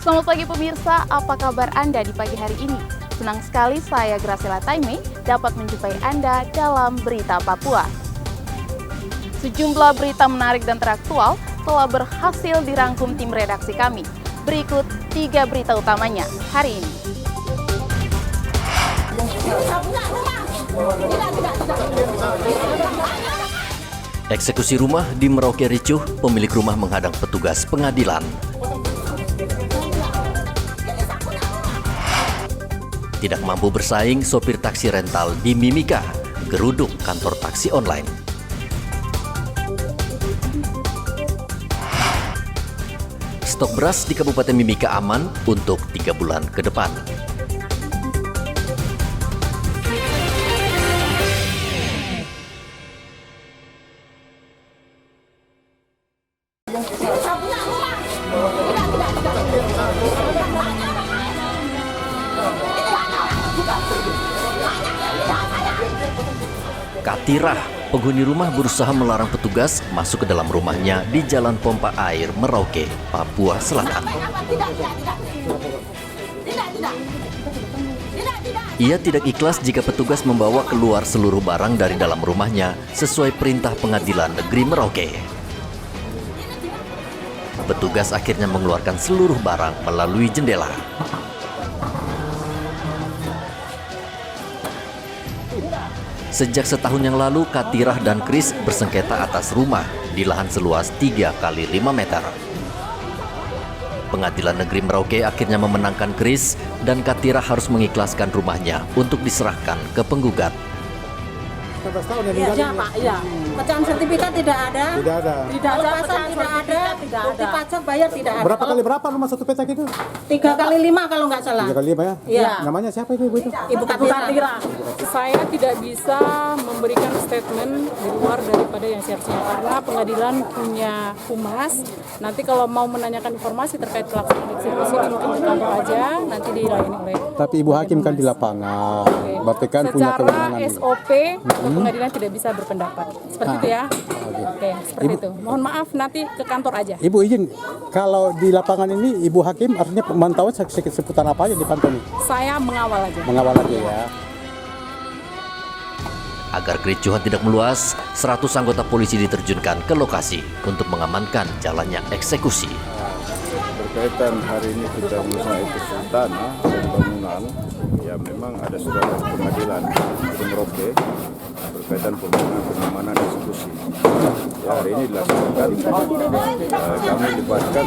Selamat pagi pemirsa, apa kabar Anda di pagi hari ini? Senang sekali saya Graciela Taime dapat menjumpai Anda dalam Berita Papua. Sejumlah berita menarik dan teraktual telah berhasil dirangkum tim redaksi kami. Berikut 3 berita utamanya hari ini. Eksekusi rumah di Merauke ricuh, pemilik rumah menghadang petugas pengadilan. Tidak mampu bersaing, sopir taksi rental di Mimika geruduk kantor taksi online. Stok beras di Kabupaten Mimika aman untuk 3 bulan ke depan. Katirah, penghuni rumah berusaha melarang petugas masuk ke dalam rumahnya di Jalan Pompa Air, Merauke, Papua Selatan. Ia tidak ikhlas jika petugas membawa keluar seluruh barang dari dalam rumahnya sesuai perintah Pengadilan Negeri Merauke. Petugas akhirnya mengeluarkan seluruh barang melalui jendela. Sejak setahun yang lalu, Katirah dan Kris bersengketa atas rumah di lahan seluas 3 kali 5 meter. Pengadilan Negeri Merauke akhirnya memenangkan Kris dan Katirah harus mengikhlaskan rumahnya untuk diserahkan ke penggugat. Iya Pak, iya. Pecahan sertifikat tidak ada. Tidak ada. Tidak ada, pecahan tidak ada. Bukti pajak bayar tidak ada. Berapa kali berapa rumah satu petak itu? 3 kali 5 kalau nggak salah. 3 kali 5 ya? Iya. Namanya siapa itu Ibu itu? Ibu Katira. Saya tidak bisa memberikan statement di luar daripada yang seharusnya karena pengadilan punya humas. Nanti kalau mau menanyakan informasi terkait pelaksanaan eksekusi mungkin di kantor aja, nanti dilayani oleh. Tapi Ibu Hakim kan di lapangan. Berarti kan punya kewenangan. Secara SOP pengadilan tidak bisa berpendapat. Seperti itu ya. Oke, seperti itu. Mohon maaf nanti ke kantor aja. Ibu izin, kalau di lapangan ini Ibu Hakim artinya pemantauan seputar apa aja dipantau nih? Saya mengawal aja. Mengawal aja ya. Agar kericuhan tidak meluas, 100 anggota polisi diterjunkan ke lokasi untuk mengamankan jalannya eksekusi. Berkaitan hari ini kita mulai kesulitan dan bangunan, ya memang ada surat dari pengadilan di Merauke berkaitan pengamanan eksekusi. Ya, hari ini dilaksanakan, kami libatkan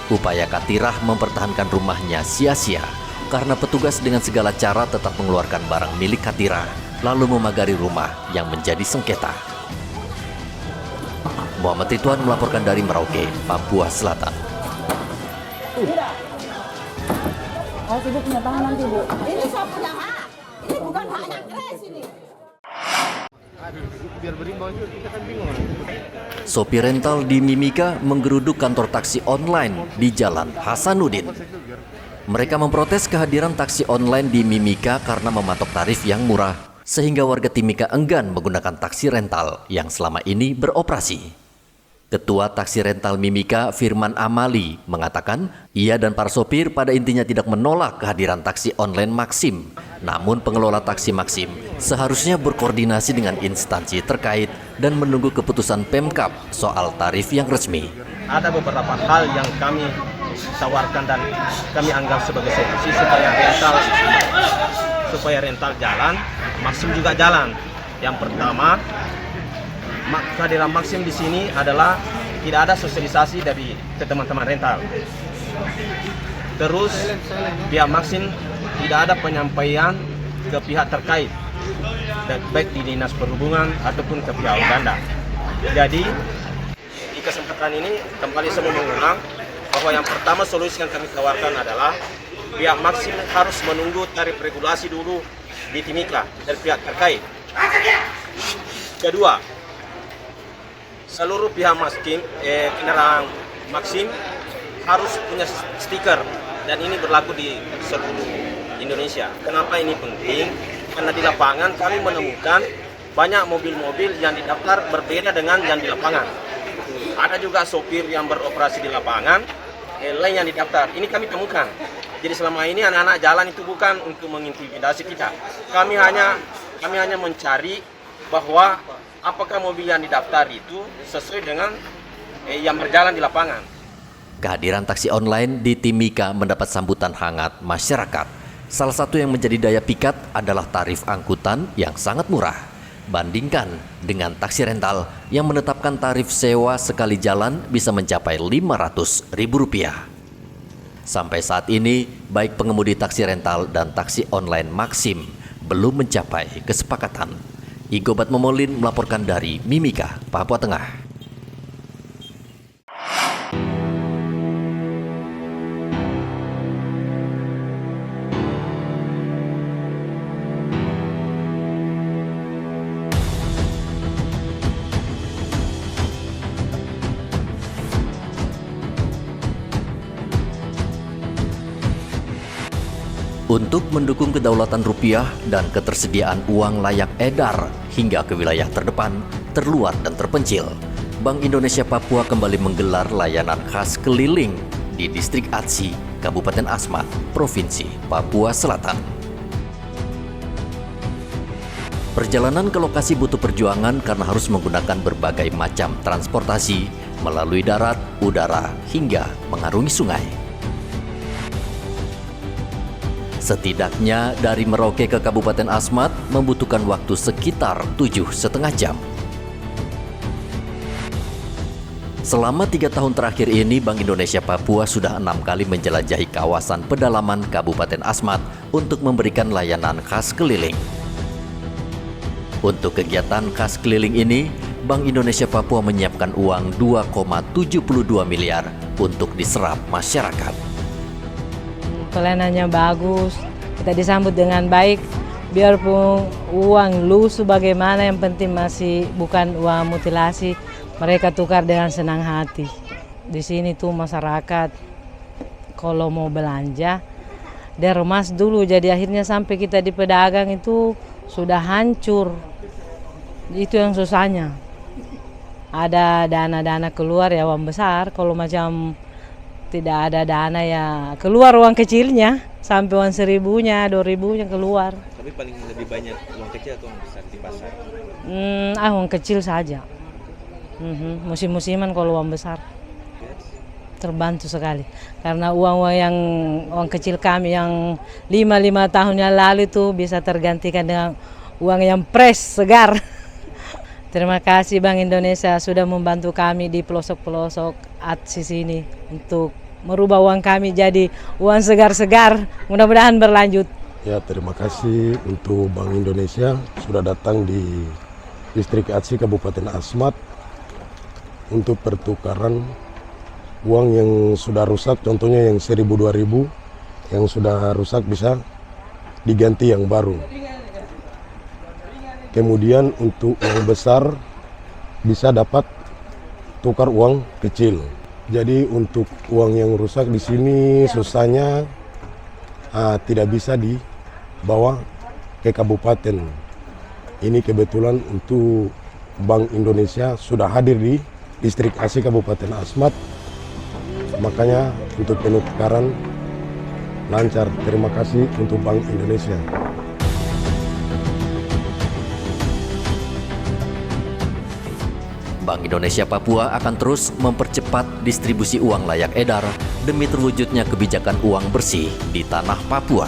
100. Upaya Katirah mempertahankan rumahnya sia-sia karena petugas dengan segala cara tetap mengeluarkan barang milik Katirah lalu memagari rumah yang menjadi sengketa. Muhammad Ridwan melaporkan dari Merauke, Papua Selatan. Ibu punya tangan nanti Bu. Ini saya punya hak. Ini bukan haknya Kris ini. Biar berimbang juga, kita kan bingung. Sopir rental di Mimika menggeruduk kantor taksi online di Jalan Hasanuddin. Mereka memprotes kehadiran taksi online di Mimika karena mematok tarif yang murah, sehingga warga Timika enggan menggunakan taksi rental yang selama ini beroperasi. Ketua Taksi Rental Mimika, Firman Amali, mengatakan ia dan para sopir pada intinya tidak menolak kehadiran taksi online Maxim. Namun pengelola taksi Maxim seharusnya berkoordinasi dengan instansi terkait dan menunggu keputusan Pemkab soal tarif yang resmi. Ada beberapa hal yang kami tawarkan dan kami anggap sebagai solusi supaya rental jalan, Maxim juga jalan. Yang pertama, kehadiran Maxim di sini adalah tidak ada sosialisasi dari teman-teman rental. Terus pihak Maxim tidak ada penyampaian ke pihak terkait, baik di Dinas Perhubungan ataupun ke pihak Uganda. Jadi di kesempatan ini kembali saya mengulang bahwa yang pertama solusi yang kami tawarkan adalah pihak Maxim harus menunggu tarif regulasi dulu di Timika dari pihak terkait. Kedua, seluruh pihak kendaraan Maxim harus punya stiker dan ini berlaku di seluruh Indonesia. Kenapa ini penting? Karena di lapangan kami menemukan banyak mobil-mobil yang didaftar berbeda dengan yang di lapangan. Ada juga sopir yang beroperasi di lapangan, lain yang didaftar. Ini kami temukan. Jadi selama ini anak-anak jalan itu bukan untuk mengintimidasi kita. Kami hanya mencari bahwa apakah mobil yang didaftar itu sesuai dengan yang berjalan di lapangan. Kehadiran taksi online di Timika mendapat sambutan hangat masyarakat. Salah satu yang menjadi daya pikat adalah tarif angkutan yang sangat murah. Bandingkan dengan taksi rental yang menetapkan tarif sewa sekali jalan bisa mencapai Rp500.000. Sampai saat ini, baik pengemudi taksi rental dan taksi online Maxim belum mencapai kesepakatan. Igobat Momolin melaporkan dari Mimika, Papua Tengah. Untuk mendukung kedaulatan rupiah dan ketersediaan uang layak edar hingga ke wilayah terdepan, terluar dan terpencil, Bank Indonesia Papua kembali menggelar layanan khas keliling di Distrik Atsi, Kabupaten Asmat, Provinsi Papua Selatan. Perjalanan ke lokasi butuh perjuangan karena harus menggunakan berbagai macam transportasi melalui darat, udara, hingga mengarungi sungai. Setidaknya dari Merauke ke Kabupaten Asmat membutuhkan waktu sekitar 7,5 jam. Selama 3 tahun terakhir ini, Bank Indonesia Papua sudah 6 kali menjelajahi kawasan pedalaman Kabupaten Asmat untuk memberikan layanan khas keliling. Untuk kegiatan khas keliling ini, Bank Indonesia Papua menyiapkan uang 2,72 miliar untuk diserap masyarakat. Pelayanannya bagus, kita disambut dengan baik, biarpun uang lusuh bagaimana, yang penting masih bukan uang mutilasi, mereka tukar dengan senang hati. Di sini tuh masyarakat kalau mau belanja, dia remas dulu, jadi akhirnya sampai kita di pedagang itu sudah hancur. Itu yang susahnya. Ada dana-dana keluar ya uang besar, kalau macam tidak ada dana ya keluar uang kecilnya, sampai uang 1.000-nya, 2.000-nya keluar. Tapi paling lebih banyak uang kecil atau uang besar di pasar? Uang kecil saja. Musim-musiman kalau uang besar. Terbantu sekali. Karena uang kecil kami yang 5 tahun yang lalu itu bisa tergantikan dengan uang yang fresh, segar. Terima kasih Bank Indonesia sudah membantu kami di pelosok-pelosok Atsi sini untuk merubah uang kami jadi uang segar-segar. Mudah-mudahan berlanjut. Ya, terima kasih untuk Bank Indonesia sudah datang di Distrik Atsi Kabupaten Asmat untuk pertukaran uang yang sudah rusak, contohnya yang 1.000-2.000 yang sudah rusak bisa diganti yang baru. Kemudian untuk uang besar bisa dapat tukar uang kecil. Jadi untuk uang yang rusak di sini susahnya tidak bisa dibawa ke kabupaten. Ini kebetulan untuk Bank Indonesia sudah hadir di Distrik Atsi Kabupaten Asmat. Makanya untuk penukaran lancar. Terima kasih untuk Bank Indonesia. Bank Indonesia Papua akan terus mempercepat distribusi uang layak edar demi terwujudnya kebijakan uang bersih di tanah Papua.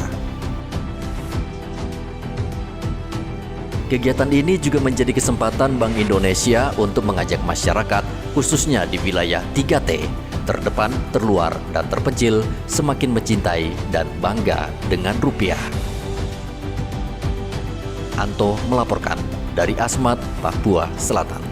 Kegiatan ini juga menjadi kesempatan Bank Indonesia untuk mengajak masyarakat, khususnya di wilayah 3T, terdepan, terluar, dan terpencil, semakin mencintai dan bangga dengan rupiah. Anto melaporkan dari Asmat, Papua Selatan.